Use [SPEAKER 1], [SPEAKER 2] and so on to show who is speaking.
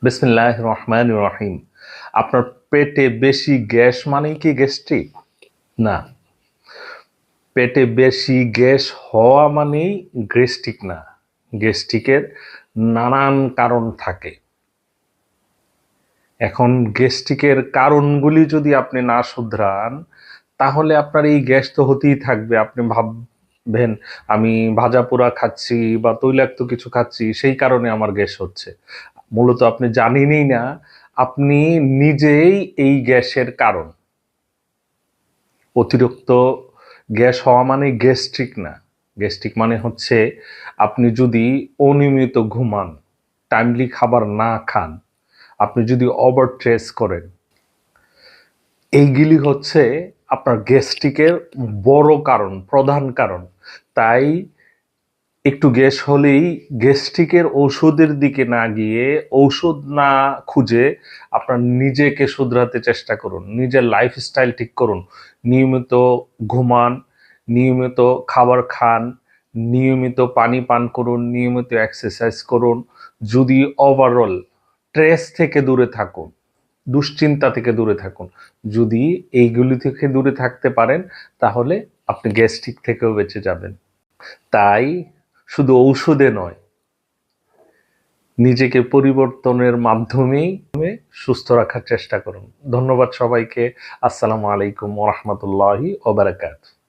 [SPEAKER 1] বিসমিল্লাহির রহমানির রহিম। আপনার পেটে বেশি গ্যাস মানেই কি গ্যাস্ট্রিক? না। পেটে বেশি গ্যাস হওয়া মানেই গ্যাস্ট্রিক না। গ্যাস্ট্রিকের নানান কারণ থাকে। এখন গ্যাস্ট্রিকের কারণগুলি যদি আপনি না শুধরান, তাহলে আপনার এই গ্যাস তো হতেই থাকবে। আপনি ভাববেন আমি ভাজা পোড়া খাচ্ছি বা তৈলাক্ত কিছু খাচ্ছি, সেই কারণে আমার গ্যাস হচ্ছে। মূলত আপনি জানেনই না আপনি নিজেই এই গ্যাসের কারণ। অতিরিক্ত গ্যাস হওয়া মানে গ্যাস্ট্রিক না। গ্যাস্ট্রিক মানে হচ্ছে আপনি যদি অনিয়মিত ঘুমান, টাইমলি খাবার না খান, আপনি যদি ওভার স্ট্রেস করেন, এইগুলি হচ্ছে আপনার গ্যাস্ট্রিকের বড় কারণ, প্রধান কারণ। তাই একটু গ্যাস হলেই গ্যাস্ট্রিকের ওষুধের দিকে না গিয়ে, ঔষধ না খুঁজে আপনার নিজেকে শুধরাতে চেষ্টা করুন। নিজের লাইফস্টাইল ঠিক করুন। নিয়মিত ঘুমান, নিয়মিত খাবার খান, নিয়মিত পানি পান করুন, নিয়মিত এক্সারসাইজ করুন। যদি ওভারঅল স্ট্রেস থেকে দূরে থাকুন, দুশ্চিন্তা থেকে দূরে থাকুন, যদি এইগুলি থেকে দূরে থাকতে পারেন, তাহলে আপনি গ্যাস্ট্রিক থেকেও বেঁচে যাবেন। তাই শুধু ঔষধে নয়, নিজেকে পরিবর্তনের মাধ্যমেই সুস্থ রাখার চেষ্টা করুন। ধন্যবাদ সবাইকে। আসসালামু আলাইকুম ওয়া রাহমাতুল্লাহি ওয়া বারাকাতুহু।